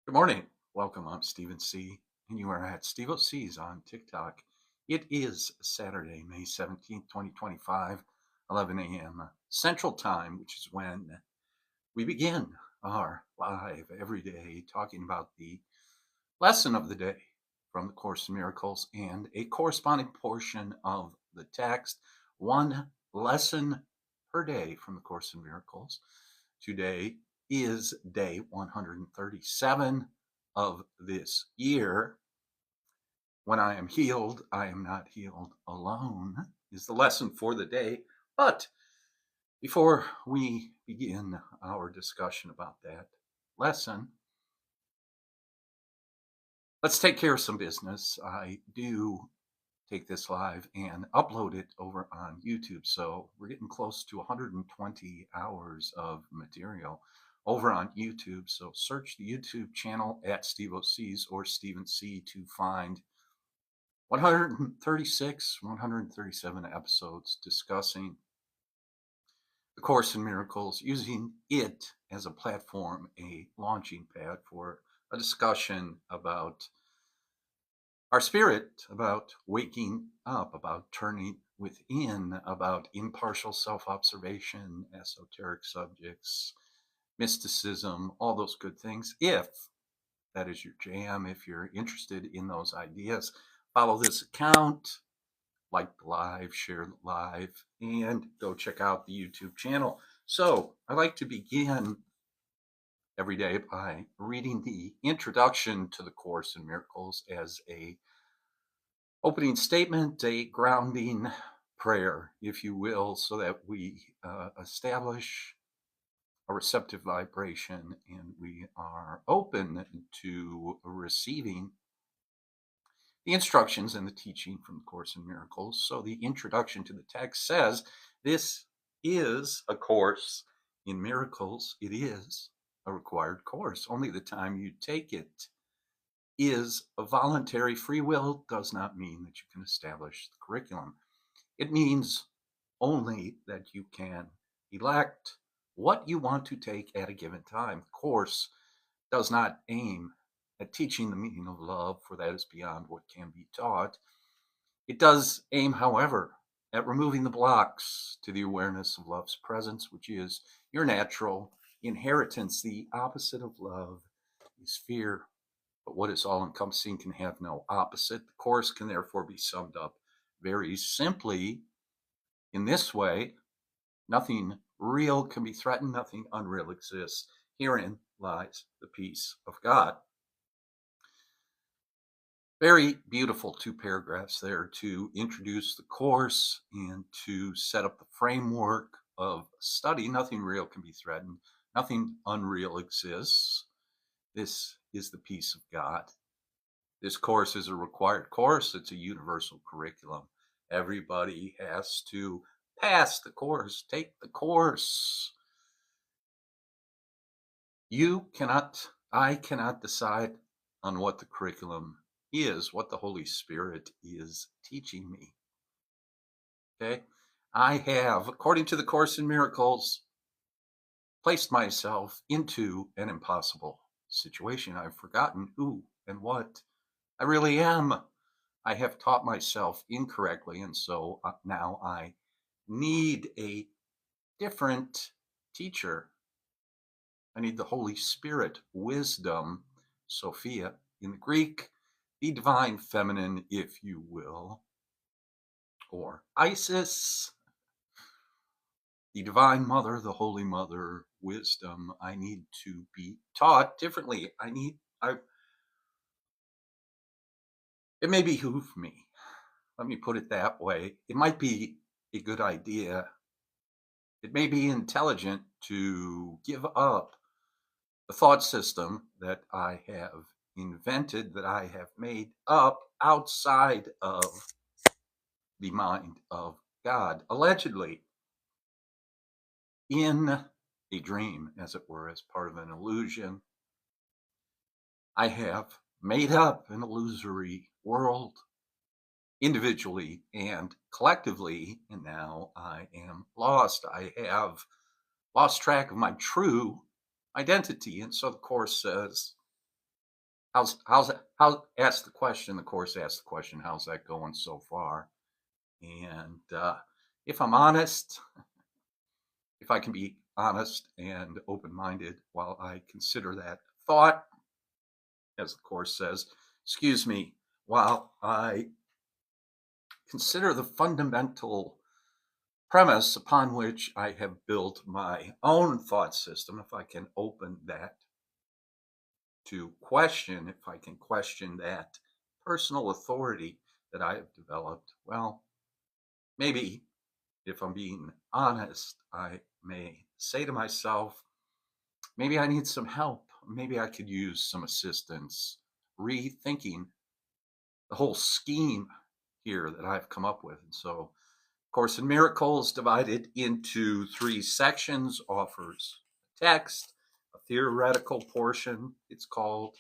Good morning. Welcome. I'm Stephen C. And you are at Steve C's on TikTok. It is Saturday, May 17th, 2025, 11 a.m. Central Time, which is when we begin our live every day talking about the lesson of the day from the Course in Miracles and a corresponding portion of the text. One lesson per day from the Course in Miracles. Today is day 137 of this year. When I am healed, I am not healed alone, is the lesson for the day. But before we begin our discussion about that lesson, let's take care of some business. I do take this live and upload it over on YouTube. So we're getting close to 120 hours of material over on YouTube. So search the YouTube channel at Steve O'C's or Stephen C to find 136, 137 episodes discussing the Course in Miracles, using it as a platform, a launching pad for a discussion about our spirit, about waking up, about turning within, about impartial self observation, esoteric subjects, mysticism, all those good things. If that is your jam, if you're interested in those ideas, follow this account, like the live, share the live, and go check out the YouTube channel. So I like to begin every day by reading the introduction to the Course in Miracles as a opening statement, a grounding prayer, if you will, so that we establish a receptive vibration and we are open to receiving the instructions and the teaching from the Course in Miracles. So the introduction to the text says, this is a course in miracles. It is a required course. Only the time you take it is a voluntary. Free will does not mean that you can establish the curriculum. It means only that you can elect what you want to take at a given time. The course does not aim at teaching the meaning of love, for that is beyond what can be taught. It does aim, however, at removing the blocks to the awareness of love's presence, which is your natural inheritance. The opposite of love is fear. But what is all encompassing can have no opposite. The course can therefore be summed up very simply in this way: nothing real can be threatened, nothing unreal exists. Herein lies the peace of God. Very beautiful two paragraphs there to introduce the course and to set up the framework of study. Nothing real can be threatened, nothing unreal exists. This is the peace of God. This course is a required course. It's a universal curriculum. Everybody has to pass the course, take the course. I cannot decide on what the curriculum is, what the Holy Spirit is teaching me. Okay? I have, according to the Course in Miracles, placed myself into an impossible situation. I've forgotten who and what I really am. I have taught myself incorrectly, and so now I need a different teacher. I need the Holy Spirit, wisdom, Sophia in the Greek, the divine feminine, if you will, or Isis, the divine mother, the holy mother, wisdom. I need to be taught differently. It may behoove me. Let me put it that way. It might be a good idea. It may be intelligent to give up the thought system that I have invented, that I have made up outside of the mind of God, allegedly in a dream, as it were, as part of an illusion. I have made up an illusory world, individually and collectively, and now I am lost. I have lost track of my true identity. And so the Course says, ask the question, the course asks the question, how's that going so far? And if I'm honest, if I can be honest and open-minded while I consider that thought, as the course says, excuse me, while I consider the fundamental premise upon which I have built my own thought system, if I can open that to question, if I can question that personal authority that I have developed, well, maybe if I'm being honest, I may say to myself, maybe I need some help. Maybe I could use some assistance rethinking the whole scheme here that I've come up with. And so, Course in Miracles, divided into 3 sections, offers text, a theoretical portion, it's called.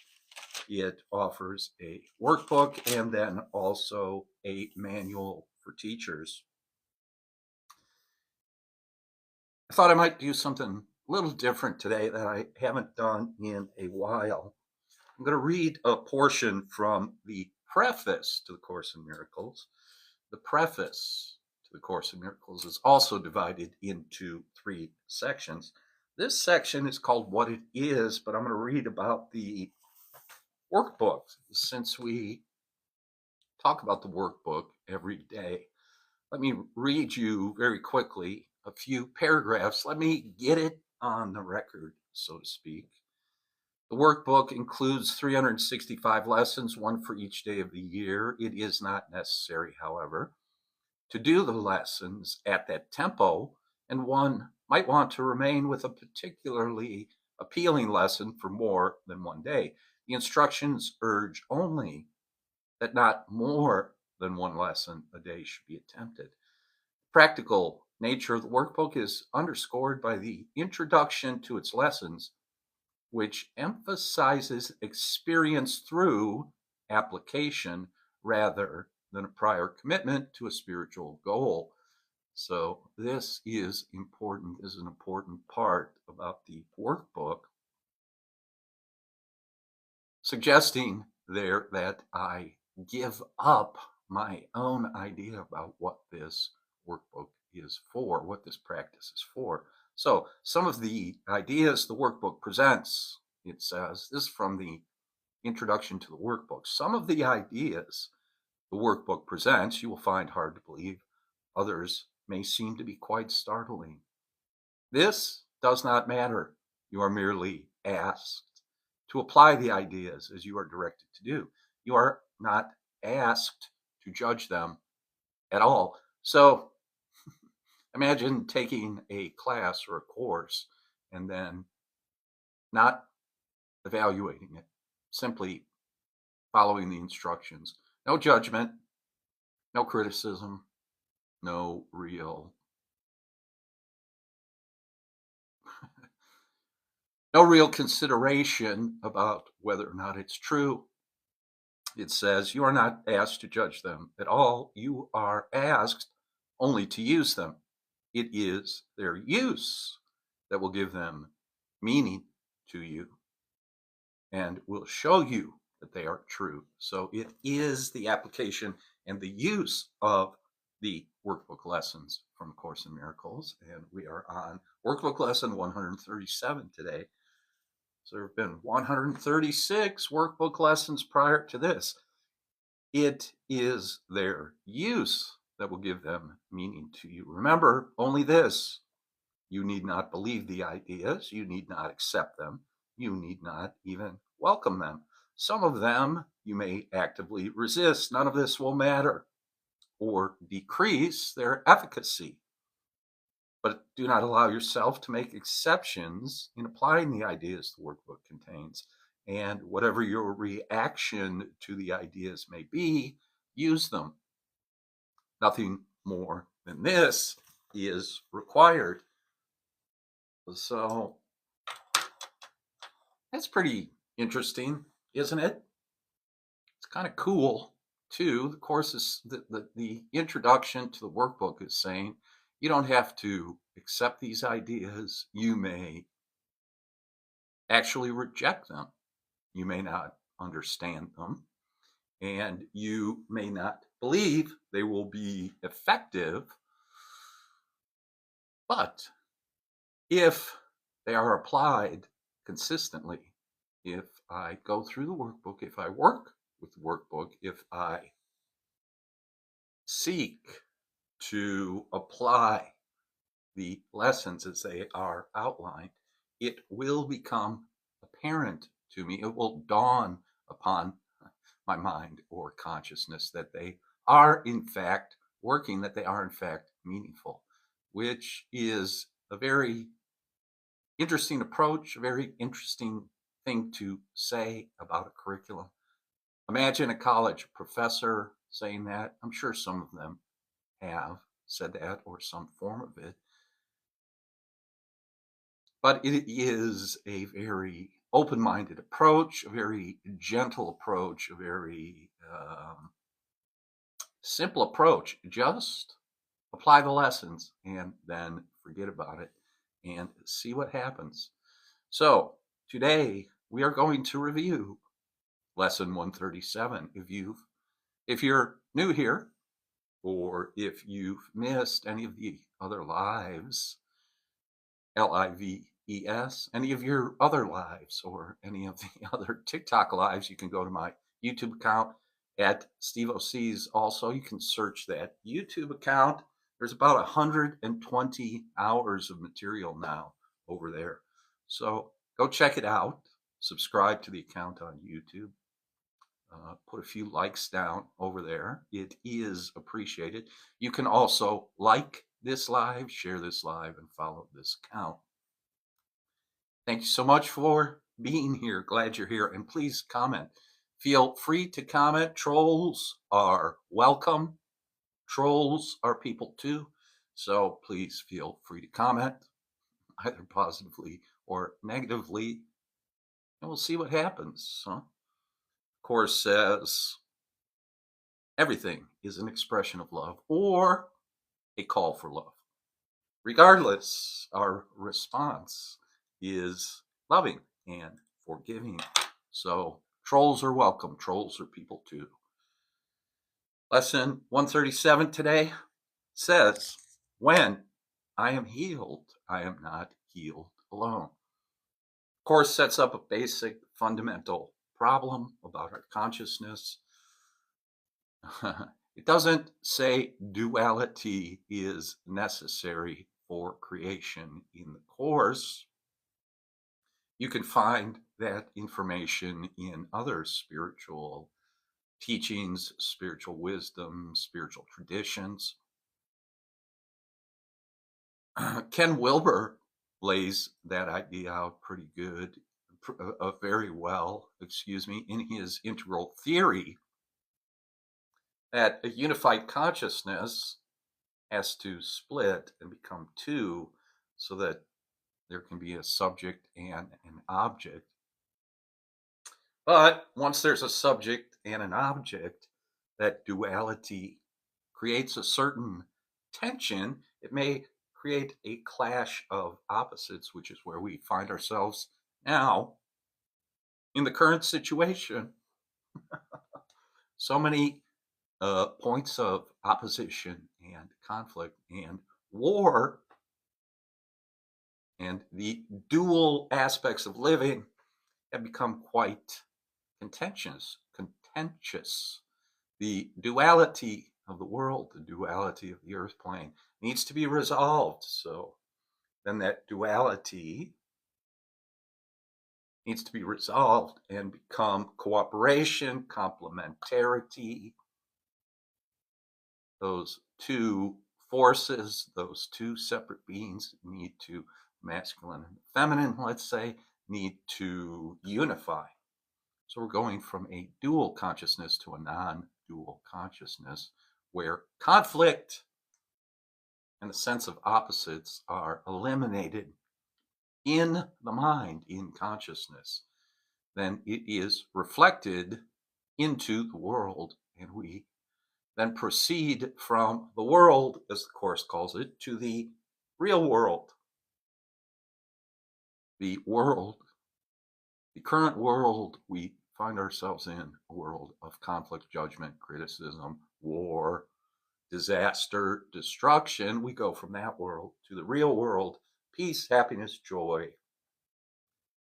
It offers a workbook and then also a manual for teachers. I thought I might do something a little different today that I haven't done in a while. I'm going to read a portion from the preface to the Course in Miracles. The preface to the Course in Miracles is also divided into 3 sections. This section is called What It Is, but I'm going to read about the workbook since we talk about the workbook every day. Let me read you very quickly a few paragraphs. Let me get it on the record, so to speak. The workbook includes 365 lessons, one for each day of the year. It is not necessary, however, to do the lessons at that tempo, and one might want to remain with a particularly appealing lesson for more than one day. The instructions urge only that not more than one lesson a day should be attempted. The practical nature of the workbook is underscored by the introduction to its lessons, which emphasizes experience through application rather than a prior commitment to a spiritual goal. So this is important, is an important part about the workbook, suggesting there that I give up my own idea about what this workbook is for, what this practice is for. So some of the ideas the workbook presents, it says, this is from the introduction to the workbook. Some of the ideas the workbook presents you will find hard to believe. Others may seem to be quite startling. This does not matter. You are merely asked to apply the ideas as you are directed to do. You are not asked to judge them at all. So imagine taking a class or a course and then not evaluating it, simply following the instructions. No judgment, no criticism, no real consideration about whether or not it's true. It says you are not asked to judge them at all. You are asked only to use them. It is their use that will give them meaning to you and will show you that they are true. So it is the application and the use of the workbook lessons from A Course in Miracles. And we are on workbook lesson 137 today. So there have been 136 workbook lessons prior to this. It is their use that will give them meaning to you. Remember only this: you need not believe the ideas, you need not accept them, you need not even welcome them. Some of them you may actively resist. None of this will matter or decrease their efficacy. But do not allow yourself to make exceptions in applying the ideas the workbook contains. And whatever your reaction to the ideas may be, use them. Nothing more than this is required. So that's pretty interesting, isn't it? It's kind of cool, too. The course is the introduction to the workbook is saying you don't have to accept these ideas. You may actually reject them. You may not understand them, and you may not believe they will be effective, but if they are applied consistently, if I go through the workbook, if I work with the workbook, if I seek to apply the lessons as they are outlined, it will become apparent to me. It will dawn upon my mind or consciousness that they are, in fact, working, that they are, in fact, meaningful, which is a very interesting approach, a very interesting thing to say about a curriculum. Imagine a college professor saying that. I'm sure some of them have said that or some form of it. But it is a very open-minded approach, a very gentle approach, a very simple approach. Just apply the lessons and then forget about it and see what happens. So today we are going to review lesson 137. If you're new here, or if you've missed any of the other lives, LIVES, any of your other lives or any of the other TikTok lives, you can go to my YouTube account at Steve O'C's. Also, you can search that YouTube account. There's about 120 hours of material now over there. So go check it out. Subscribe to the account on YouTube. Put a few likes down over there. It is appreciated. You can also like this live, share this live, and follow this account. Thank you so much for being here. Glad you're here. And please comment. Feel free to comment. Trolls are welcome. Trolls are people too. So please feel free to comment, either positively or negatively, and we'll see what happens. Course says everything is an expression of love or a call for love. Regardless, our response is loving and forgiving. So trolls are welcome. Trolls are people too. Lesson 137 today says, when I am healed, I am not healed alone. Course sets up a basic fundamental problem about our consciousness. It doesn't say duality is necessary for creation in the Course. You can find that information in other spiritual teachings, spiritual wisdom, spiritual traditions. Ken Wilber lays that idea out pretty good, very well, in his integral theory, that a unified consciousness has to split and become two so that there can be a subject and an object. But once there's a subject and an object, that duality creates a certain tension. It may create a clash of opposites, which is where we find ourselves now in the current situation. So many points of opposition and conflict and war, and the dual aspects of living have become quite contentious. The duality of the world, the duality of the earth plane needs to be resolved. So then that duality needs to be resolved and become cooperation, complementarity. Those two forces, those two separate beings need to, masculine and feminine, let's say, need to unify. So we're going from a dual consciousness to a non-dual consciousness where conflict and the sense of opposites are eliminated in the mind, in consciousness. Then it is reflected into the world, and we then proceed from the world, as the Course calls it, to the real world. The world, the current world we find ourselves in a world of conflict, judgment, criticism, war, disaster, destruction. We go from that world to the real world: peace, happiness, joy,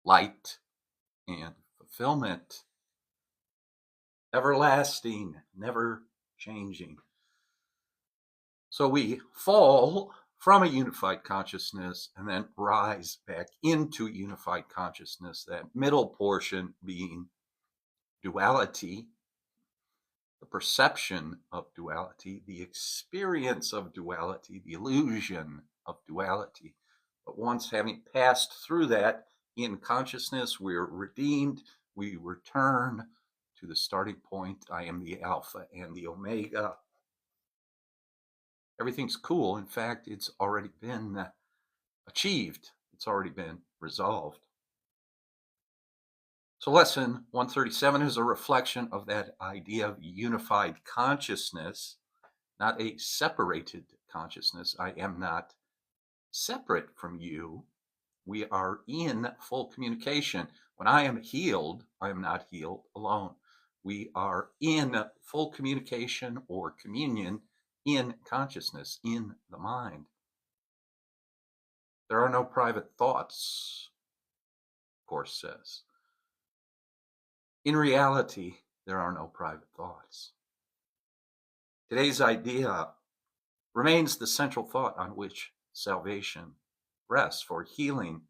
light, and fulfillment. Everlasting, never changing. So we fall from a unified consciousness and then rise back into unified consciousness, that middle portion being duality, the perception of duality, the experience of duality, the illusion of duality. But once having passed through that in consciousness, we're redeemed, we return to the starting point. I am the Alpha and the Omega. Everything's cool. In fact, it's already been achieved. It's already been resolved. So lesson 137 is a reflection of that idea of unified consciousness, not a separated consciousness. I am not separate from you. We are in full communication. When I am healed, I am not healed alone. We are in full communication or communion in consciousness, in the mind. There are no private thoughts, the Course says. In reality, there are no private thoughts. Today's idea remains the central thought on which salvation rests, for healing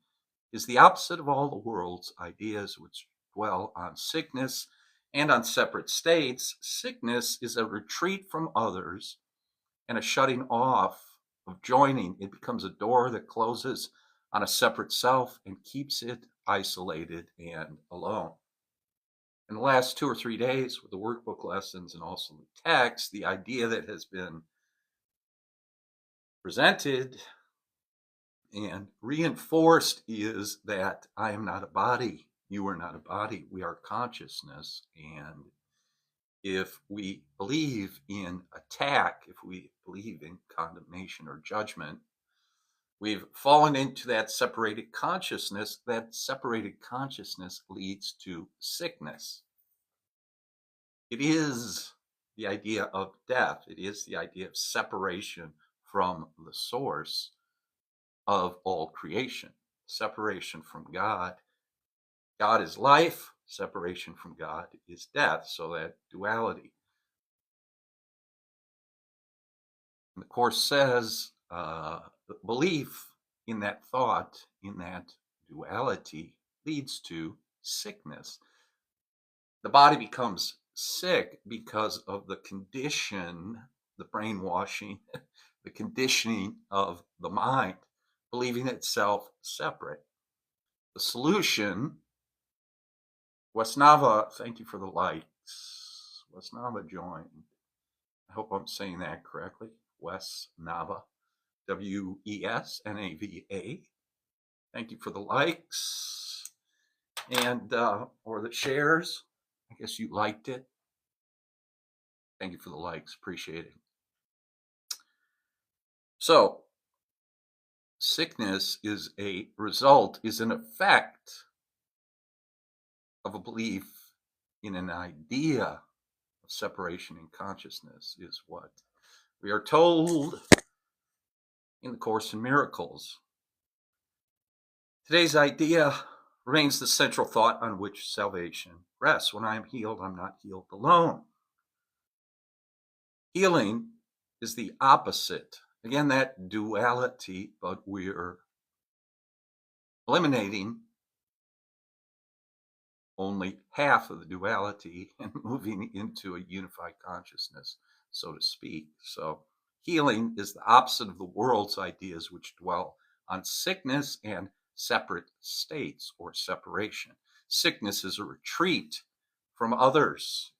is the opposite of all the world's ideas which dwell on sickness and on separate states. Sickness is a retreat from others and a shutting off of joining. It becomes a door that closes on a separate self and keeps it isolated and alone. In the last 2 or 3 days with the workbook lessons and also the text, the idea that has been presented and reinforced is that I am not a body. You are not a body. We are consciousness. And if we believe in attack, if we believe in condemnation or judgment, we've fallen into that separated consciousness. That separated consciousness leads to sickness. It is the idea of death. It is the idea of separation from the source of all creation, separation from God. God is life, separation from God is death, so that duality. And the Course says belief in that thought, in that duality, leads to sickness. The body becomes sick because of the condition, the brainwashing, the conditioning of the mind, believing itself separate. The solution, Westnava, thank you for the likes. Westnava joined. I hope I'm saying that correctly. Wesnava, Wesnava. Thank you for the likes and or the shares. I guess you liked it. Thank you for the likes. Appreciate it. So, sickness is a result, is an effect of a belief in an idea of separation in consciousness, is what we are told in the Course in Miracles. Today's idea remains the central thought on which salvation rests. When I am healed, I'm not healed alone. Healing is the opposite. Again, that duality, but we're eliminating only half of the duality and moving into a unified consciousness, so to speak. So healing is the opposite of the world's ideas which dwell on sickness and separate states or separation. Sickness is a retreat from others.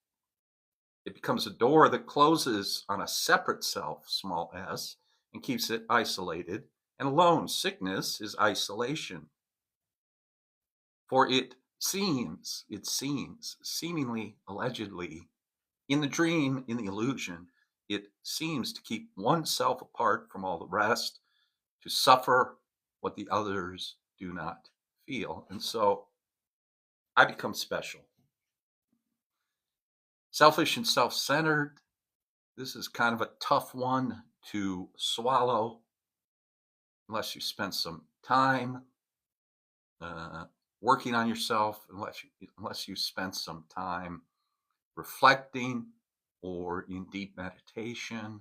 It becomes a door that closes on a separate self, small s, and keeps it isolated and alone. Sickness is isolation. For it seems, seemingly, allegedly, in the dream, in the illusion, it seems to keep oneself apart from all the rest, to suffer what the others do not feel. And so I become special. Selfish and self-centered. This is kind of a tough one to swallow unless you spend some time uh, working on yourself, unless you spend some time reflecting or in deep meditation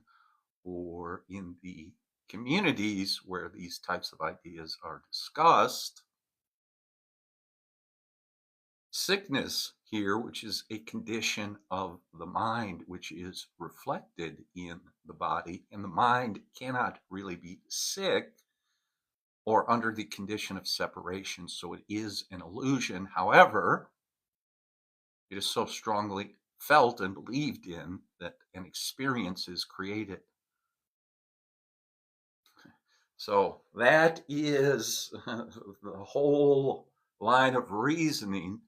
or in the communities where these types of ideas are discussed. Sickness here, which is a condition of the mind, which is reflected in the body, and the mind cannot really be sick or under the condition of separation. So it is an illusion. However, it is so strongly felt and believed in that an experience is created. So that is the whole line of reasoning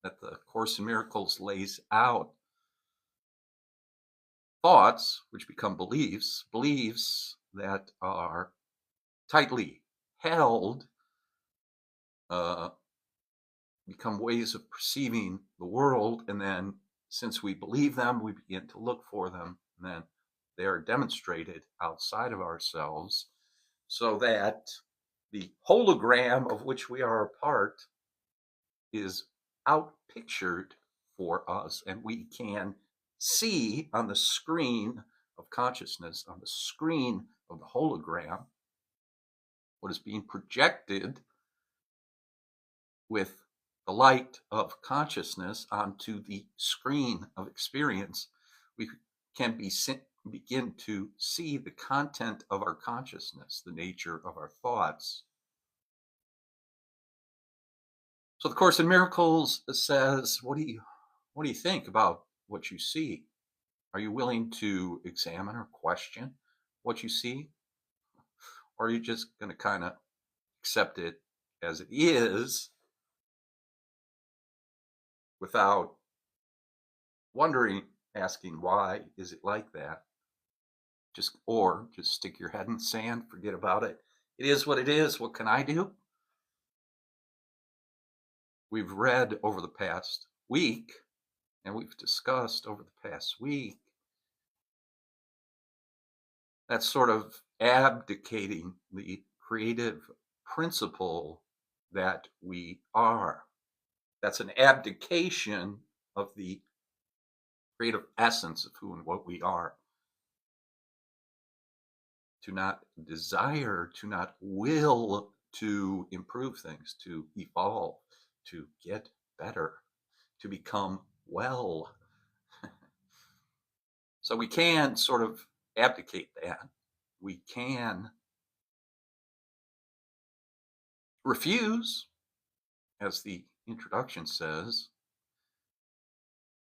that the Course in Miracles lays out. Thoughts, which become beliefs, beliefs that are tightly held, become ways of perceiving the world. And then, since we believe them, we begin to look for them. And then they are demonstrated outside of ourselves, so that the hologram of which we are a part is outpictured for us, and we can see on the screen of consciousness, on the screen of the hologram, what is being projected with the light of consciousness onto the screen of experience. We can begin to see the content of our consciousness, the nature of our thoughts. So the Course in Miracles says, what do you think about what you see? Are you willing to examine or question what you see? Or are you just going to kind of accept it as it is without wondering, asking, why is it like that? Just stick your head in the sand, forget about it. It is what it is. What can I do? We've read over the past week, and we've discussed over the past week, that's sort of abdicating the creative principle that we are. That's an abdication of the creative essence of who and what we are. To not desire, to not will to improve things, to evolve, to get better, to become well. So we can sort of abdicate that. We can refuse, as the introduction says.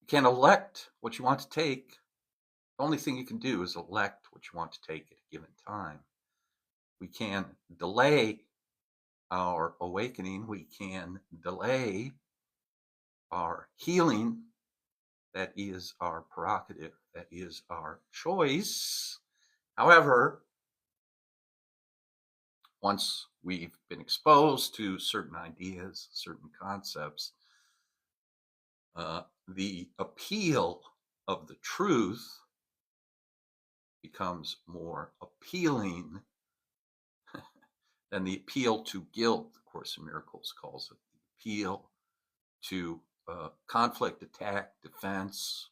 You can elect what you want to take. The only thing you can do is elect what you want to take at a given time. We can delay our awakening. We can delay our healing. That is our prerogative. That is our choice. However, once we've been exposed to certain ideas, certain concepts, the appeal of the truth becomes more appealing than the appeal to guilt. The Course in Miracles calls it the appeal to conflict, attack, defense,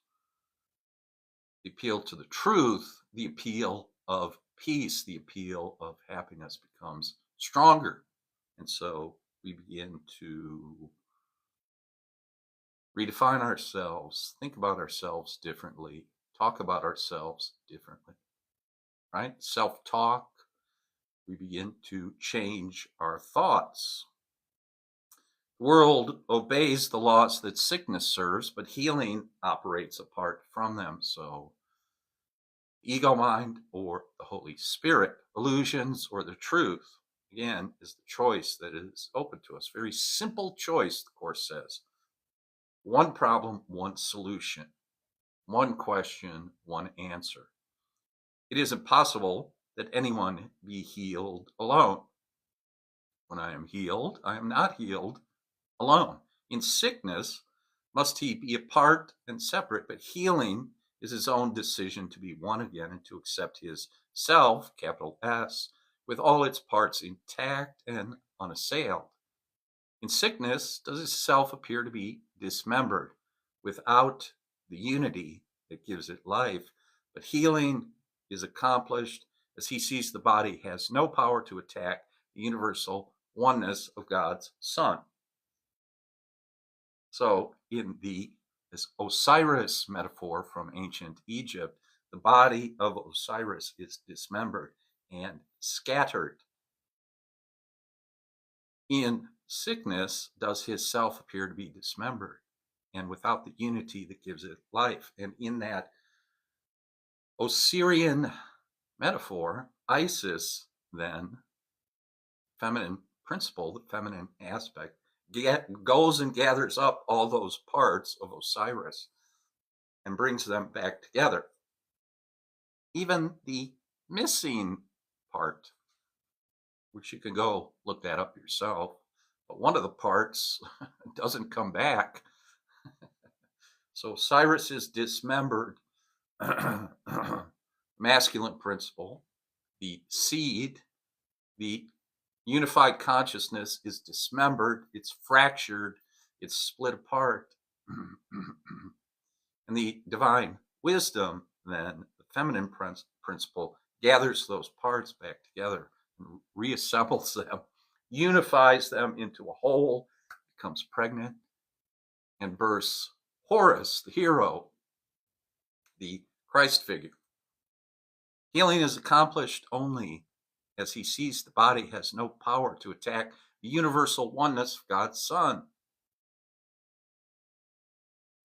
the appeal to the truth, the appeal of peace, the appeal of happiness becomes stronger. And so we begin to redefine ourselves, think about ourselves differently, talk about ourselves differently, right? Self-talk, we begin to change our thoughts. The world obeys the laws that sickness serves, but healing operates apart from them. So ego mind or the Holy Spirit, illusions or the truth, again, is the choice that is open to us. Very simple choice, the Course says. One problem, one solution. One question, one answer. It is impossible that anyone be healed alone. When I am healed, I am not healed alone. In sickness, Must he be apart and separate, but healing is his own decision to be one again and to accept his self, capital S, with all its parts intact and unassailed. In sickness, does his self appear to be dismembered without the unity that gives it life, but healing is accomplished as he sees the body has no power to attack the universal oneness of God's Son. So, in this Osiris metaphor from ancient Egypt, the body of Osiris is dismembered and scattered. In sickness, does his self appear to be dismembered and without the unity that gives it life? And in that Osirian metaphor, Isis, then, feminine principle, the feminine aspect, goes and gathers up all those parts of Osiris and brings them back together. Even the missing part, which you can go look that up yourself, but one of the parts doesn't come back. So Osiris is dismembered, masculine principle, the seed, the unified consciousness is dismembered, it's fractured, it's split apart. And the divine wisdom, then, the feminine principle, gathers those parts back together and reassembles them, unifies them into a whole, becomes pregnant, and births Horus, the hero, the Christ figure. Healing is accomplished only as he sees the body has no power to attack the universal oneness of God's Son.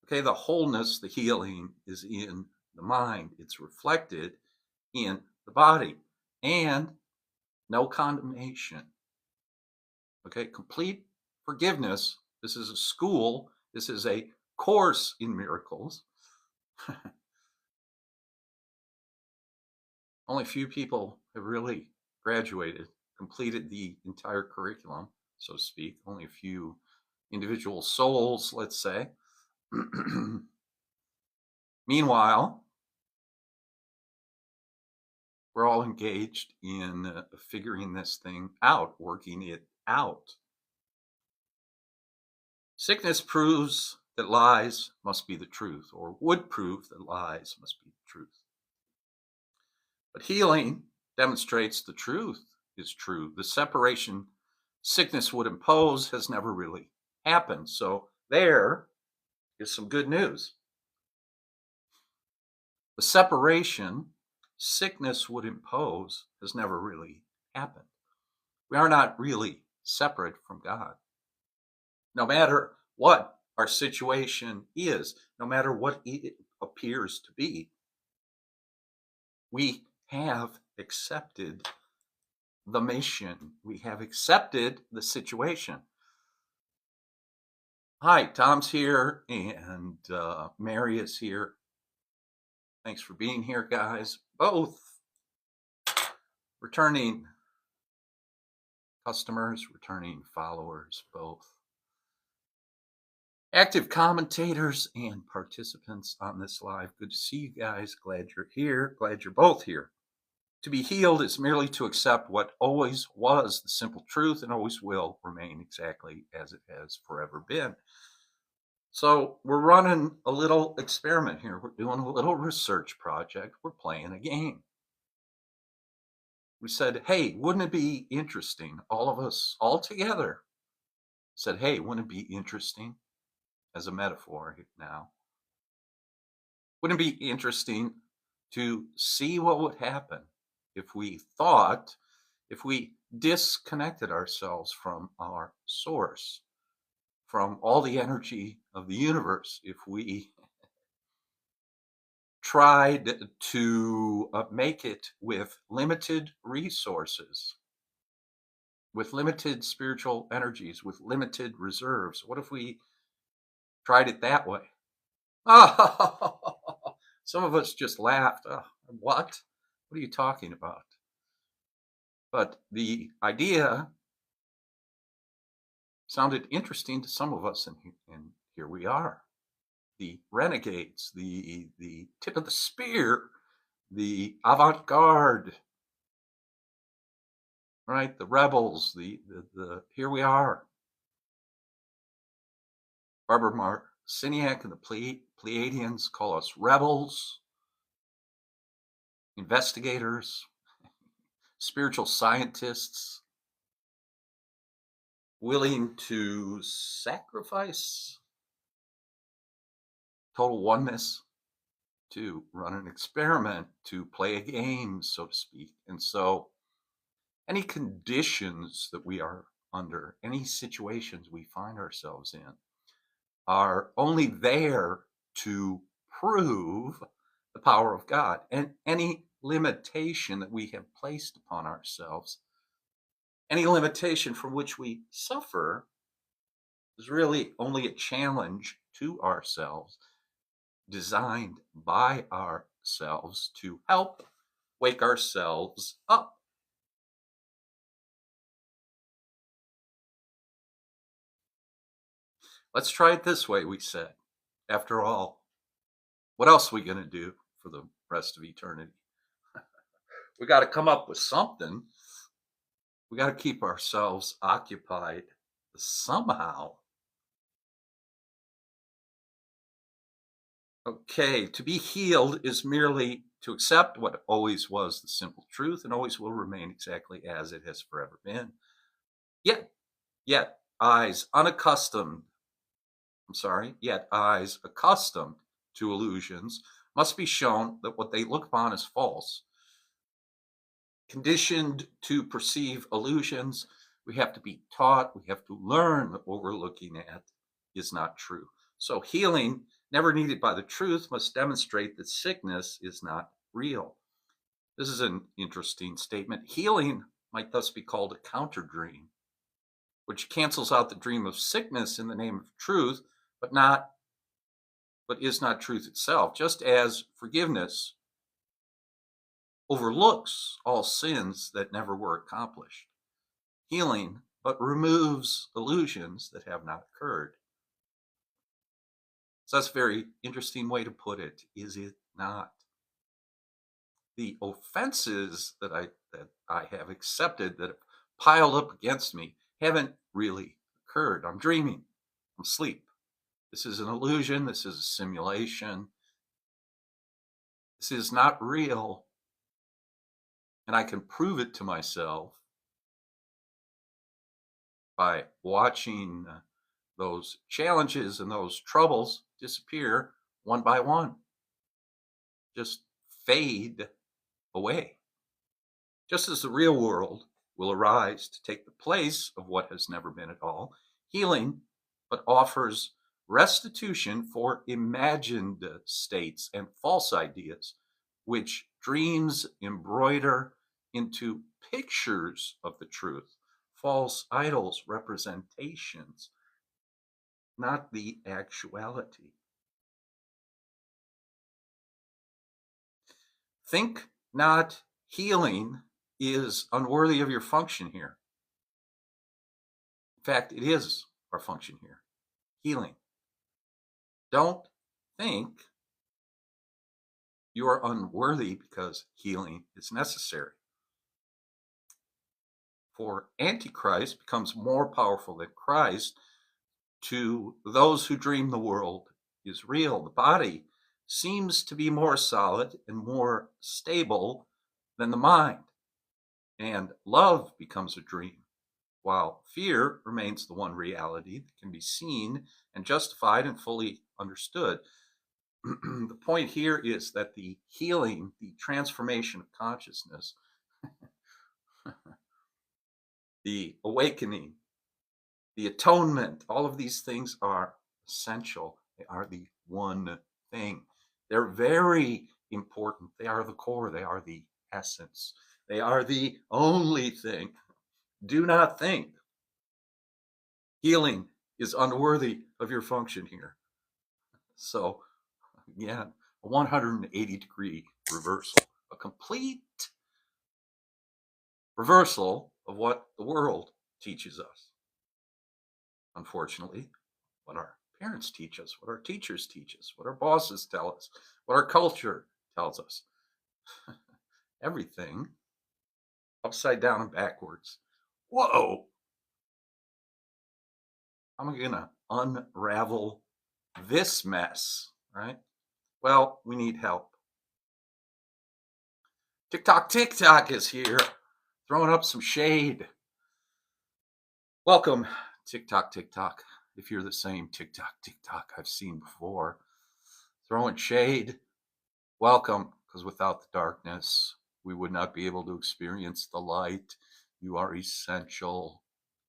Okay, the wholeness, the healing is in the mind. It's reflected in the body. And no condemnation. Okay, complete forgiveness. This is a school. This is a course in miracles. Only a few people have really graduated, completed the entire curriculum, so to speak. Only a few individual souls, let's say. Meanwhile, we're all engaged in figuring this thing out, working it out. Sickness proves that lies must be the truth, or would prove that lies must be the truth. But healing demonstrates the truth is true. The separation sickness would impose has never really happened. So there is some good news. The separation sickness would impose has never really happened. We are not really separate from God. No matter what our situation is, no matter what it appears to be, we have accepted the mission. We have accepted the situation. Hi, Tom's here and Mary is here. Thanks for being here, guys. Both returning customers, returning followers, both active commentators and participants on this live. Good to see you guys. Glad you're here. Glad you're both here. To be healed is merely to accept what always was the simple truth and always will remain exactly as it has forever been. So we're running a little experiment here. We're doing a little research project. We're playing a game. We said, hey, wouldn't it be interesting? All of us all together said, hey, wouldn't it be interesting? As a metaphor now. Wouldn't it be interesting to see what would happen if we disconnected ourselves from our source, from all the energy of the universe, if we tried to make it with limited resources, with limited spiritual energies, with limited reserves? What if we tried it that way? Oh, some of us just laughed. Oh, what? What are you talking about? But the idea sounded interesting to some of us, and here we are. the renegades, the tip of the spear, the avant-garde, right? The rebels, the here we are. Barbara Marciniak and the Pleiadians call us rebels, investigators, spiritual scientists, willing to sacrifice total oneness to run an experiment, to play a game, so to speak. And so any conditions that we are under, any situations we find ourselves in, are only there to prove the power of God. And any limitation that we have placed upon ourselves, any limitation from which we suffer, is really only a challenge to ourselves, designed by ourselves to help wake ourselves up. Let's try it this way, we said. After all, what else are we going to do for the rest of eternity? We got to come up with something. We got to keep ourselves occupied somehow. Okay, to be healed is merely to accept what always was the simple truth and always will remain exactly as it has forever been. Yet eyes accustomed to illusions must be shown that what they look upon is false. Conditioned to perceive illusions, we have to be taught, we have to learn that what we're looking at is not true. So healing, never needed by the truth, must demonstrate that sickness is not real. This is an interesting statement. Healing might thus be called a counter dream, which cancels out the dream of sickness in the name of truth, but is not truth itself, just as forgiveness overlooks all sins that never were accomplished. Healing but removes illusions that have not occurred. So that's a very interesting way to put it, is it not? The offenses that I have accepted that have piled up against me haven't really occurred. I'm dreaming. I'm asleep. This is an illusion. This is a simulation. This is not real. And I can prove it to myself by watching those challenges and those troubles disappear one by one, just fade away. Just as the real world will arise to take the place of what has never been at all, healing but offers restitution for imagined states and false ideas, which dreams embroider into pictures of the truth, false idols, representations, not the actuality. Think not healing is unworthy of your function here. In fact, it is our function here. Healing. Don't think you are unworthy because healing is necessary. For Antichrist becomes more powerful than Christ to those who dream the world is real. The body seems to be more solid and more stable than the mind, and love becomes a dream, while fear remains the one reality that can be seen and justified and fully understood. The point here is that the healing, the transformation of consciousness, the awakening, the atonement, all of these things are essential. They are the one thing. They're very important. They are the core. They are the essence. They are the only thing. Do not think healing is unworthy of your function here. So, again, a 180-degree reversal, a complete reversal of what the world teaches us. Unfortunately, what our parents teach us, what our teachers teach us, what our bosses tell us, what our culture tells us. Everything upside down and backwards. Whoa! How am I going to unravel this mess, right? Well, we need help. TikTok is here, throwing up some shade. Welcome, TikTok. If you're the same TikTok I've seen before, throwing shade, welcome, because without the darkness, we would not be able to experience the light. You are essential.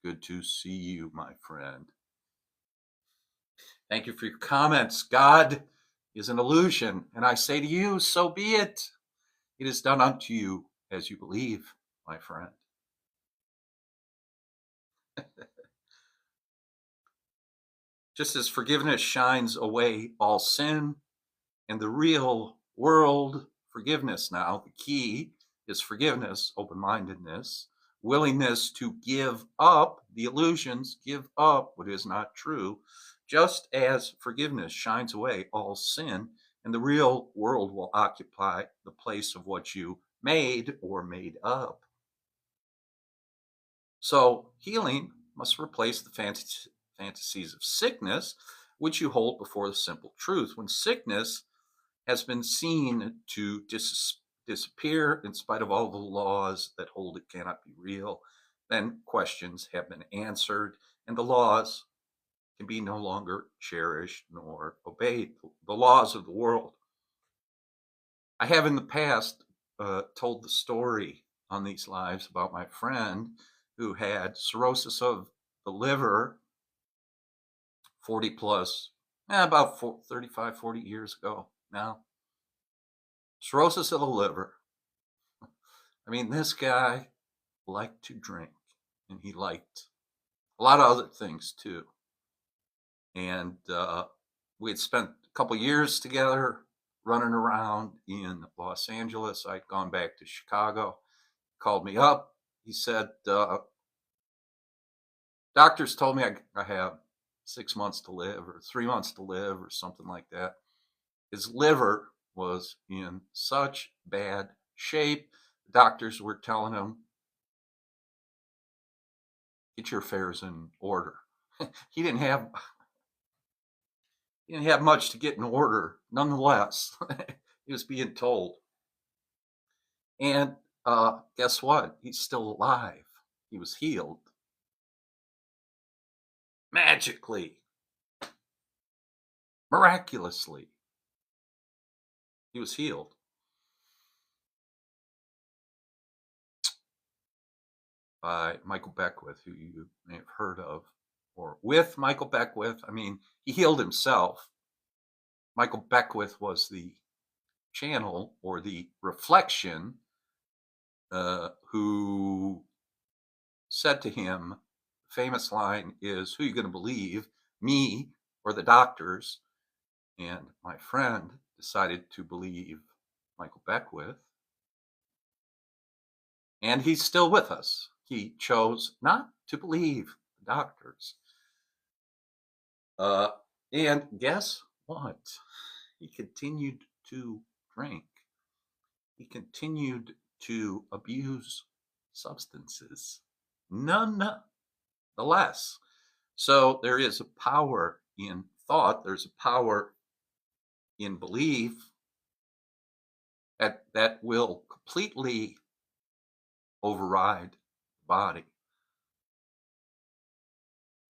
Good to see you, my friend. Thank you for your comments. God is an illusion, and I say to you, so be it. It is done unto you as you believe, my friend. Just as forgiveness shines away all sin, and the real world forgiveness now, the key is forgiveness, open-mindedness, willingness to give up the illusions, give up what is not true, just as forgiveness shines away all sin, and the real world will occupy the place of what you made or made up. So healing must replace the fantasies of sickness, which you hold before the simple truth. When sickness has been seen to disappear in spite of all the laws that hold it cannot be real, then questions have been answered, and the laws can be no longer cherished nor obeyed. The laws of the world. I have in the past told the story on these lives about my friend who had cirrhosis of the liver 40 plus, about 35, 40 years ago now. Cirrhosis of the liver. I mean, this guy liked to drink, and he liked a lot of other things too. And we had spent a couple years together running around in Los Angeles. I'd gone back to Chicago. Called me up. He said, doctors told me I have 6 months to live or 3 months to live or something like that. His liver was in such bad shape. The doctors were telling him, get your affairs in order. He didn't have much to get in order. Nonetheless, he was being told. And guess what? He's still alive. He was healed. Magically. Miraculously. He was healed. By Michael Beckwith, who you may have heard of, or with Michael Beckwith. I mean, he healed himself. Michael Beckwith was the channel or the reflection who said to him, the famous line is, who are you going to believe, me or the doctors? And my friend decided to believe Michael Beckwith. And he's still with us. He chose not to believe the doctors. And guess what? He continued to drink. He continued to abuse substances, nonetheless. So there is a power in thought. There's a power in belief that will completely override the body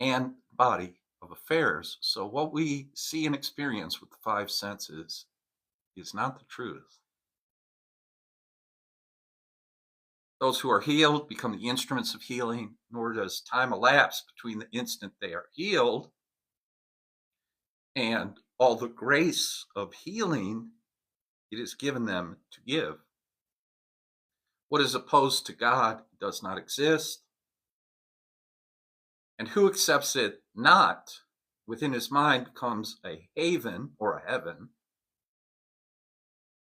and body of affairs. So what we see and experience with the five senses is not the truth. Those who are healed become the instruments of healing, nor does time elapse between the instant they are healed and all the grace of healing it is given them to give. What is opposed to God does not exist, and who accepts it not within his mind becomes a haven or a heaven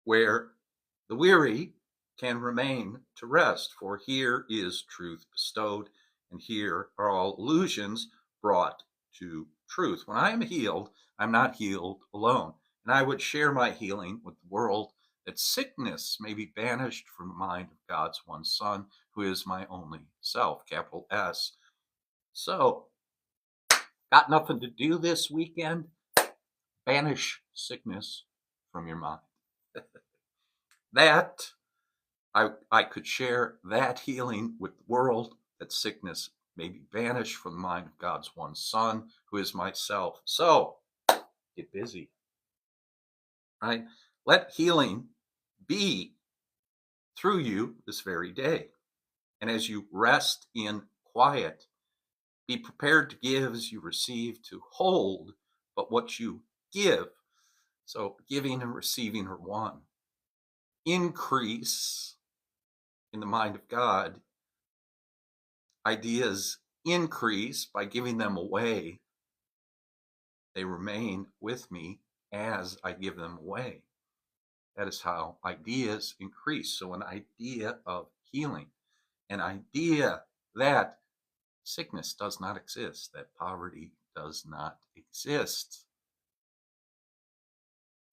where the weary can remain to rest, for here is truth bestowed, and here are all illusions brought to truth. When I am healed, I'm not healed alone. And I would share my healing with the world, that sickness may be banished from the mind of God's one Son, who is my only self, capital S. So, got nothing to do this weekend? Banish sickness from your mind. That I could share that healing with the world, that sickness may be banished from the mind of God's one Son, who is myself. So, get busy, right? Let healing be through you this very day. And as you rest in quiet, be prepared to give as you receive, to hold but what you give. So, giving and receiving are one. Increase in the mind of God. Ideas increase by giving them away. They remain with me as I give them away. That is how ideas increase. So, an idea of healing, an idea that sickness does not exist, that poverty does not exist.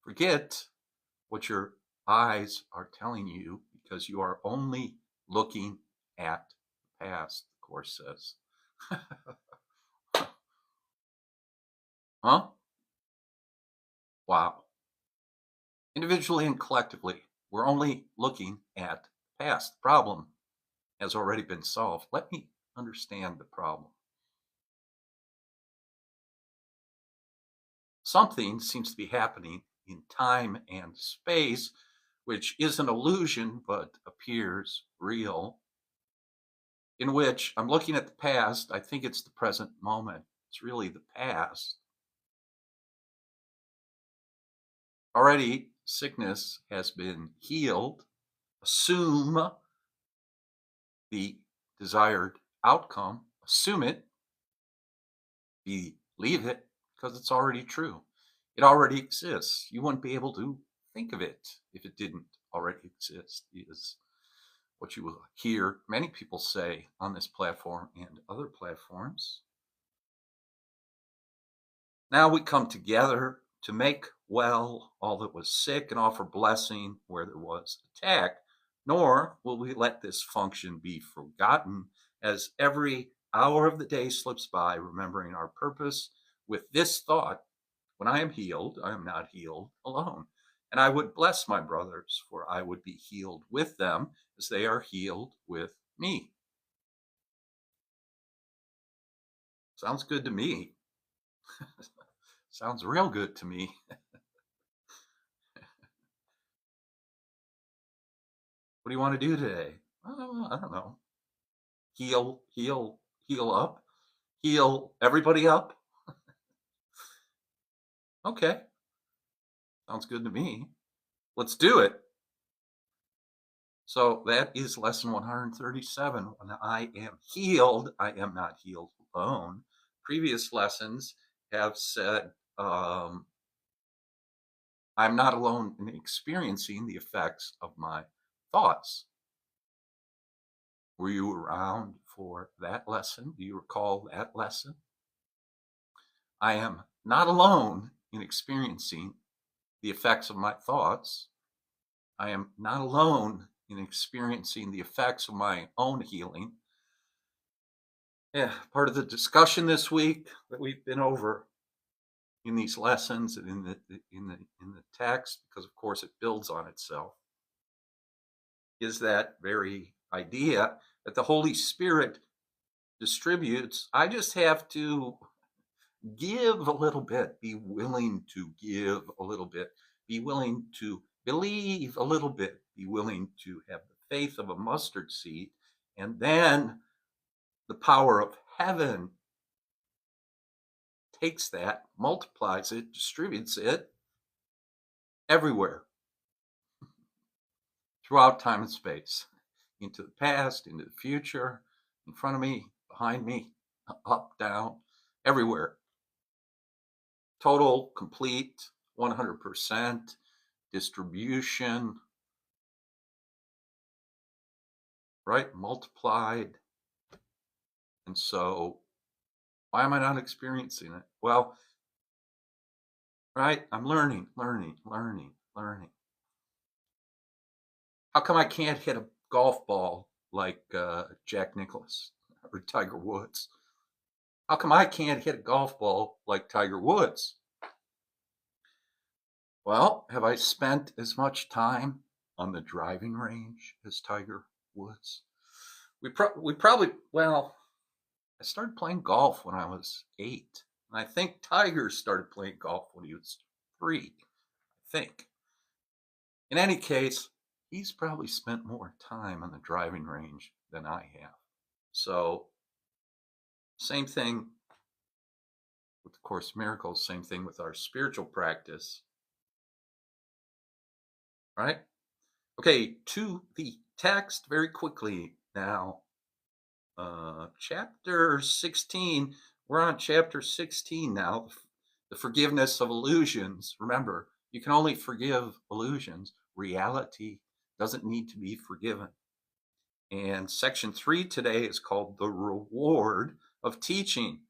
Forget what your eyes are telling you, because you are only looking at the past, the Course says. Huh? Wow. Individually and collectively, we're only looking at the past. The problem has already been solved. Let me understand the problem. Something seems to be happening in time and space, which is an illusion but appears real, in which I'm looking at the past. I think it's the present moment. It's really the past. Already, sickness has been healed. Assume the desired outcome. Assume it. Believe it, because it's already true. It already exists. You wouldn't be able to think of it if it didn't already exist, is what you will hear many people say on this platform and other platforms. Now we come together to make well all that was sick and offer blessing where there was attack, nor will we let this function be forgotten as every hour of the day slips by, remembering our purpose with this thought: when I am healed, I am not healed alone. And I would bless my brothers, for I would be healed with them as they are healed with me. Sounds good to me. Sounds real good to me. What do you want to do today? Oh, I don't know. Heal up. Heal everybody up. Okay. Sounds good to me. Let's do it. So that is lesson 137. When I am healed, I am not healed alone. Previous lessons have said, I'm not alone in experiencing the effects of my thoughts. Were you around for that lesson? Do you recall that lesson? I am not alone in experiencing the effects of my thoughts. I am not alone in experiencing the effects of my own healing. Yeah, part of the discussion this week that we've been over in these lessons and in the text, because of course it builds on itself, is that very idea that the Holy Spirit distributes. I just have to give a little bit, be willing to give a little bit, be willing to believe a little bit, be willing to have the faith of a mustard seed, and then the power of heaven takes that, multiplies it, distributes it everywhere throughout time and space, into the past, into the future, in front of me, behind me, up, down, everywhere. Total, complete, 100% distribution, right? Multiplied. And so Why am I not experiencing it? Well, right? I'm learning. How come I can't hit a golf ball like Jack Nicklaus or Tiger Woods? How come I can't hit a golf ball like Tiger Woods? Well, have I spent as much time on the driving range as Tiger Woods? We probably, well, I started playing golf when I was 8. And I think Tiger started playing golf when he was 3, I think. In any case, he's probably spent more time on the driving range than I have. So, same thing with the Course in Miracles, same thing with our spiritual practice, right? Okay, to the text very quickly now. Chapter 16, we're on chapter 16 now, the forgiveness of illusions. Remember, you can only forgive illusions. Reality doesn't need to be forgiven. And section 3 today is called the reward of teaching.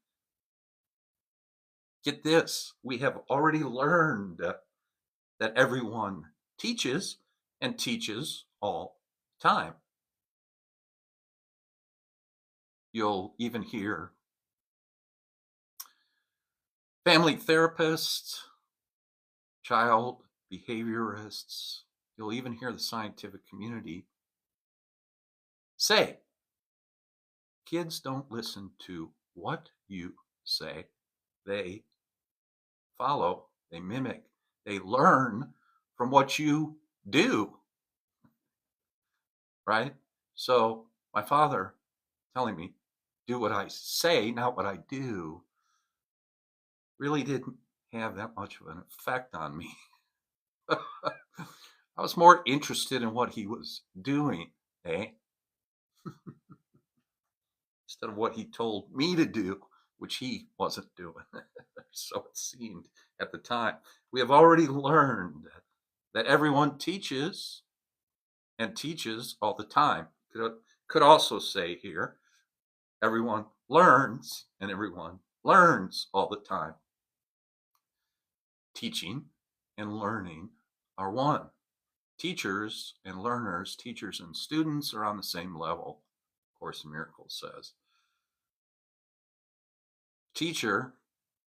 Get this, we have already learned that everyone teaches and teaches all the time. You'll even hear family therapists, child behaviorists, you'll even hear the scientific community say, kids don't listen to what you say. They follow, they mimic, they learn from what you do, right? So my father telling me, do what I say, not what I do, really didn't have that much of an effect on me. I was more interested in what he was doing, eh? Instead of what he told me to do, which he wasn't doing. So it seemed at the time. We have already learned that everyone teaches and teaches all the time. Could also say here, everyone learns and everyone learns all the time. Teaching and learning are one. Teachers and learners, teachers and students are on the same level, Course in Miracles says. Teacher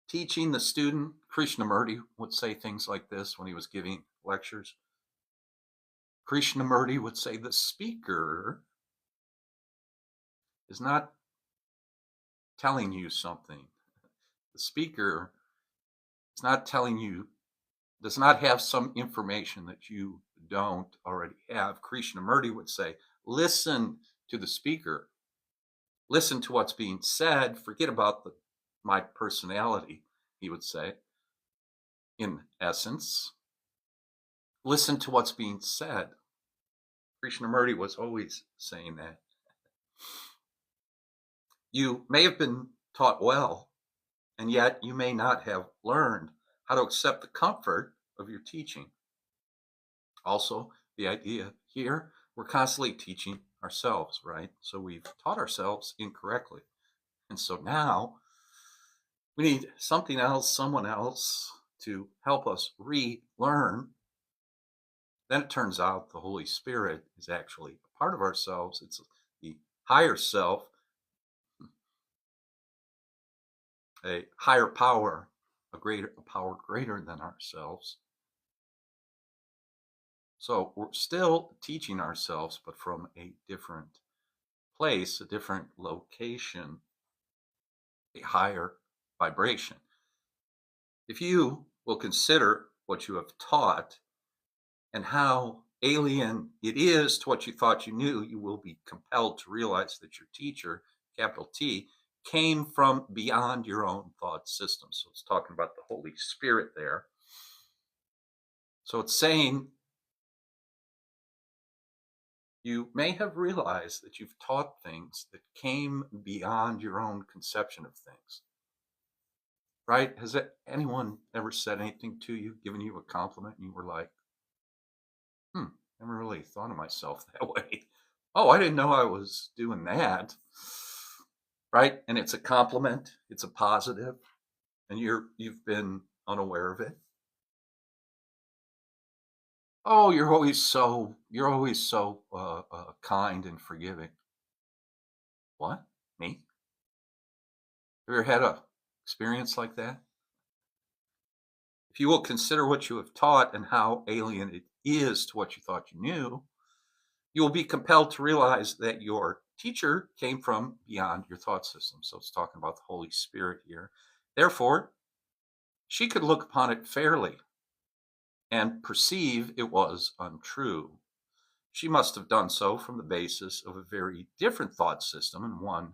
teaching the student, Krishnamurti would say things like this when he was giving lectures. Krishnamurti would say the speaker is not telling you something. The speaker is not telling you, does not have some information that you don't already have. Krishnamurti would say, listen to the speaker. Listen to what's being said. Forget about my personality, he would say. In essence, listen to what's being said. Krishnamurti was always saying that. You may have been taught well, and yet you may not have learned how to accept the comfort of your teaching. Also, the idea here, we're constantly teaching ourselves, right? So we've taught ourselves incorrectly. And so now we need something else, someone else to help us relearn. Then it turns out the Holy Spirit is actually a part of ourselves. It's the higher self, a higher power, a power greater than ourselves. So we're still teaching ourselves, but from a different place, a different location, a higher vibration. If you will consider what you have taught and how alien it is to what you thought you knew, you will be compelled to realize that your teacher, capital T, came from beyond your own thought system. So it's talking about the Holy Spirit there. So it's saying you may have realized that you've taught things that came beyond your own conception of things. Right? Has anyone ever said anything to you, given you a compliment, and you were like, never really thought of myself that way. Oh, I didn't know I was doing that. right? And it's a compliment, it's a positive, and you've been unaware of it. Oh, you're always so kind and forgiving. What? Me? Have you ever had a experience like that? If you will consider what you have taught and how alien it is to what you thought you knew, you will be compelled to realize that your teacher came from beyond your thought system. So it's talking about the Holy Spirit here. Therefore, she could look upon it fairly and perceive it was untrue. She must have done so from the basis of a very different thought system, and one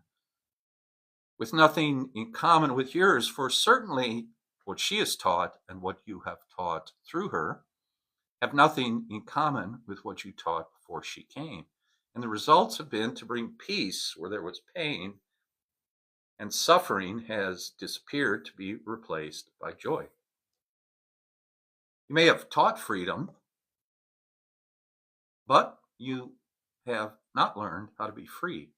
with nothing in common with yours, for certainly what she has taught and what you have taught through her have nothing in common with what you taught before she came. And the results have been to bring peace where there was pain, and suffering has disappeared to be replaced by joy. You may have taught freedom, but you have not learned how to be free.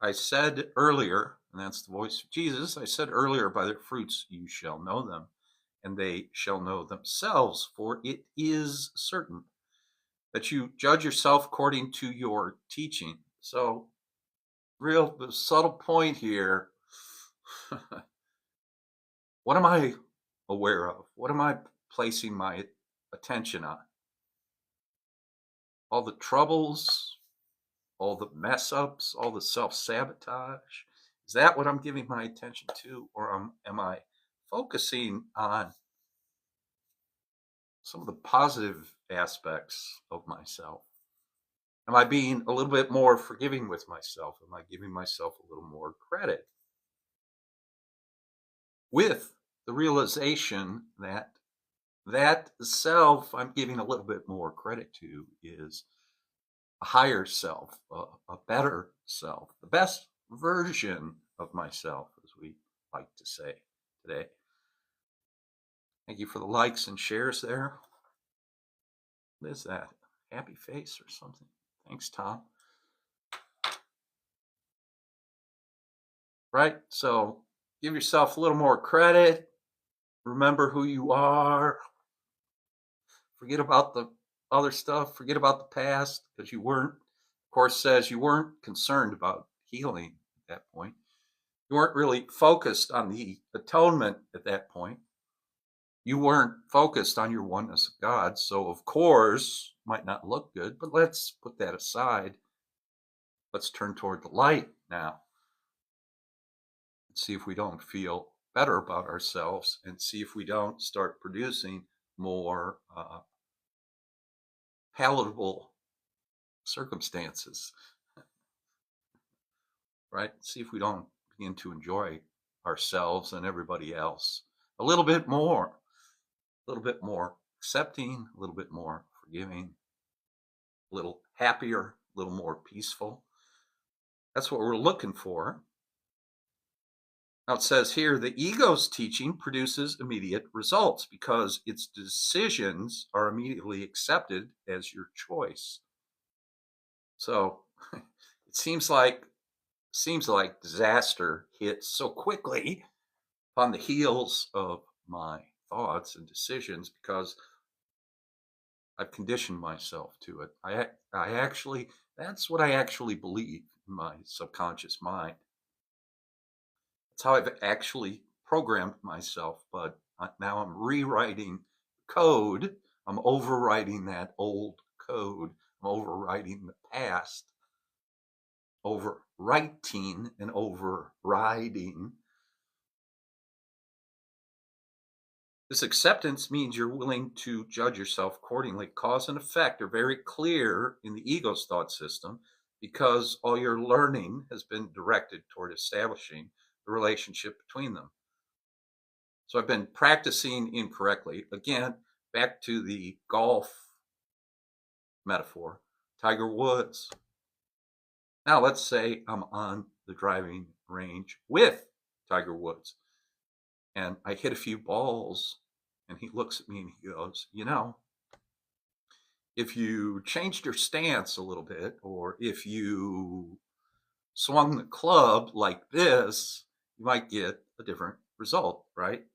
I said earlier, and that's the voice of Jesus, I said earlier, by their fruits you shall know them, and they shall know themselves, for it is certain that you judge yourself according to your teaching. So, real the subtle point here, what am I aware of? What am I placing my attention on? All the troubles, all the mess ups, all the self sabotage? Is that what I'm giving my attention to? Or am I focusing on some of the positive aspects of myself? Am I being a little bit more forgiving with myself? Am I giving myself a little more credit? With the realization that that self I'm giving a little bit more credit to is a higher self, a better self, the best version of myself, as we like to say today. Thank you for the likes and shares there. What is that? Happy face or something? Thanks, Tom. Right? So give yourself a little more credit. Remember who you are. Forget about the other stuff. Forget about the past, because you weren't, of course, says you weren't concerned about healing at that point. You weren't really focused on the atonement at that point. You weren't focused on your oneness of God. So, of course, might not look good, but let's put that aside. Let's turn toward the light now and see if we don't feel better about ourselves, and see if we don't start producing more palatable circumstances, right? See if we don't begin to enjoy ourselves and everybody else a little bit more accepting, a little bit more forgiving, a little happier, a little more peaceful. That's what we're looking for. Now it says here, the ego's teaching produces immediate results because its decisions are immediately accepted as your choice. So it seems like disaster hits so quickly on the heels of my thoughts and decisions, because I've conditioned myself to it. I actually, that's what I actually believe in my subconscious mind. That's how I've actually programmed myself. But now I'm rewriting code. I'm overwriting that old code. I'm overwriting the past, overwriting and overriding. This acceptance means you're willing to judge yourself accordingly. Cause and effect are very clear in the ego's thought system, because all your learning has been directed toward establishing the relationship between them. So I've been practicing incorrectly. Again, back to the golf metaphor, Tiger Woods. Now let's say I'm on the driving range with Tiger Woods, and I hit a few balls, and he looks at me and he goes, if you changed your stance a little bit, or if you swung the club like this, you might get a different result, right?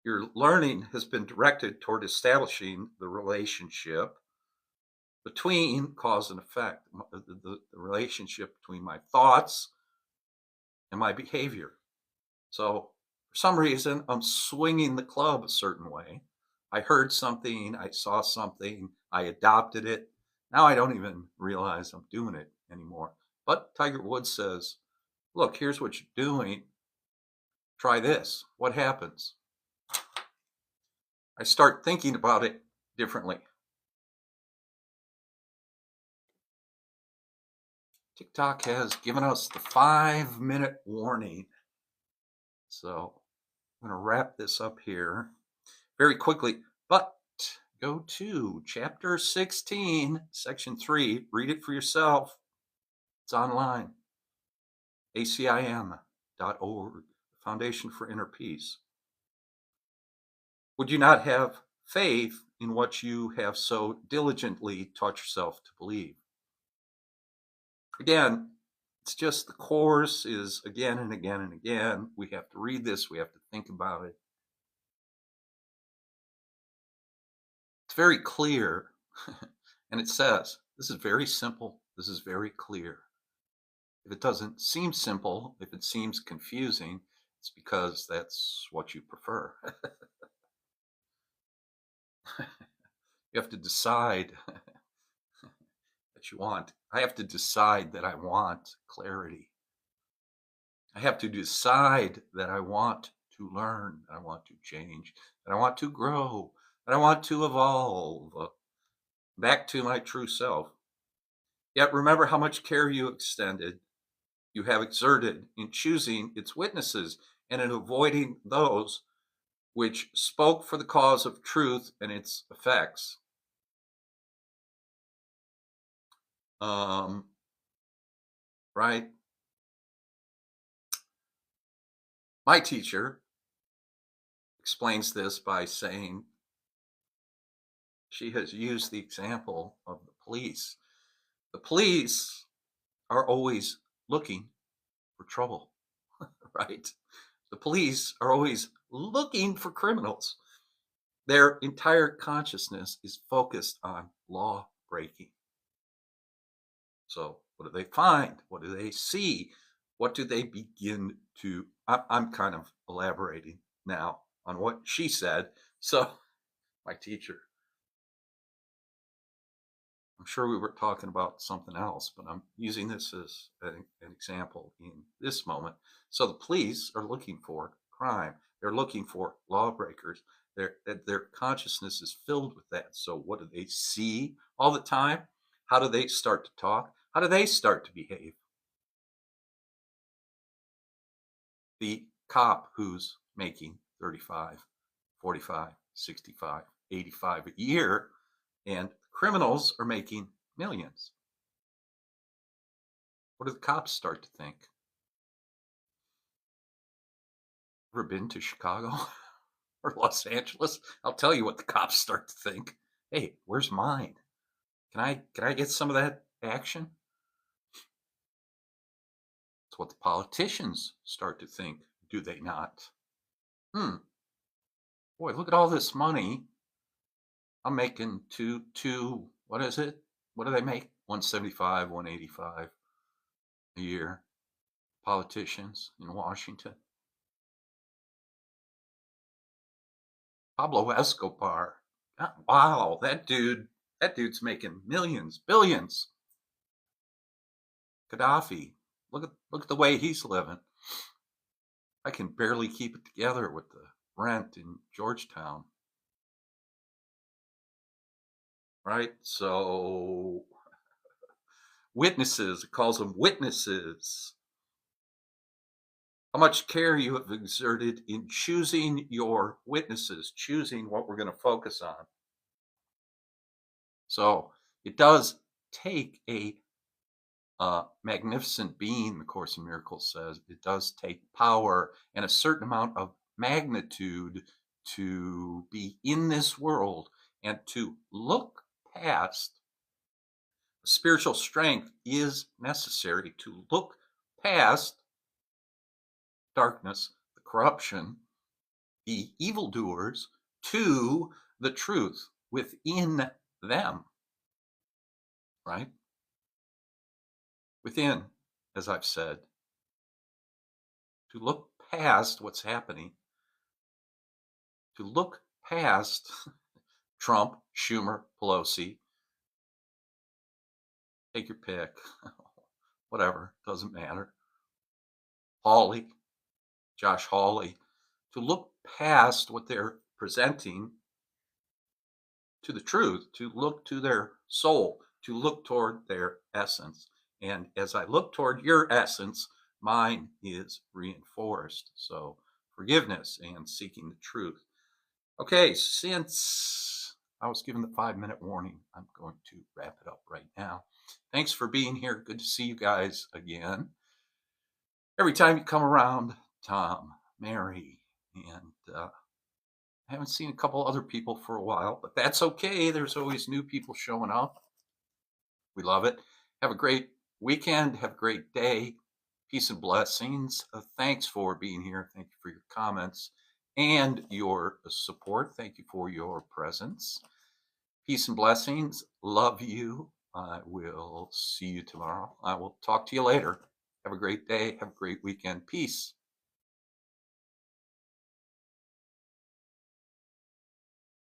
Your learning has been directed toward establishing the relationship between cause and effect, the relationship between my thoughts and my behavior. So, for some reason, I'm swinging the club a certain way. I heard something, I saw something, I adopted it. Now I don't even realize I'm doing it anymore. But Tiger Woods says, look, here's what you're doing. Try this. What happens? I start thinking about it differently. TikTok has given us the 5-minute warning. So I'm going to wrap this up here very quickly, but go to chapter 16, section 3. Read it for yourself. It's online. ACIM.org, Foundation for Inner Peace. Would you not have faith in what you have so diligently taught yourself to believe? Again, it's just the course is again and again and again. We have to read this. We have to think about it. It's very clear. And it says, this is very simple. This is very clear. If it doesn't seem simple, if it seems confusing, it's because that's what you prefer. You have to decide that you want. I have to decide that I want clarity. I have to decide that I want to learn, that I want to change, that I want to grow, that I want to evolve back to my true self. Yet remember how much care you have exerted in choosing its witnesses and in avoiding those which spoke for the cause of truth and its effects. Right? My teacher explains this by saying she has used the example of the police. The police are always looking for trouble, right? The police are always looking for criminals. Their entire consciousness is focused on law breaking. So, what do they find? What do they see? What do they begin to? I'm kind of elaborating now on what she said. So, my teacher, I'm sure we were talking about something else, but I'm using this as an example in this moment. So the police are looking for crime. They're looking for lawbreakers. Their consciousness is filled with that. So what do they see all the time? How do they start to talk? How do they start to behave? The cop who's making 35, 45, 65, 85 a year, and criminals are making millions. What do the cops start to think? Ever been to Chicago or Los Angeles? I'll tell you what the cops start to think. Hey, where's mine? Can I get some of that action? It's what the politicians start to think, do they not? Boy, look at all this money. I'm making what is it? What do they make? 175, 185 a year. Politicians in Washington. Pablo Escobar. Wow, that dude's making millions, billions. Gaddafi, look at the way he's living. I can barely keep it together with the rent in Georgetown. Right? So witnesses, it calls them witnesses. How much care you have exerted in choosing your witnesses, choosing what we're going to focus on. So it does take a magnificent being, the Course in Miracles says. It does take power and a certain amount of magnitude to be in this world and to look past Spiritual strength is necessary to look past darkness, the corruption, the evildoers, to the truth within them, right? Within, as I've said, to look past what's happening, to look past Trump, Schumer, Pelosi, take your pick, whatever, doesn't matter. Hawley, Josh Hawley, to look past what they're presenting to the truth, to look to their soul, to look toward their essence. And as I look toward your essence, mine is reinforced. So forgiveness and seeking the truth. Okay, since I was given the 5-minute warning, I'm going to wrap it up right now. Thanks for being here. Good to see you guys again. Every time you come around, Tom, Mary, and I haven't seen a couple other people for a while, but that's okay. There's always new people showing up. We love it. Have a great weekend. Have a great day. Peace and blessings. Thanks for being here. Thank you for your comments and your support. Thank you for your presence. Peace and blessings. Love you. I will see you tomorrow. I will talk to you later. Have a great day. Have a great weekend. Peace.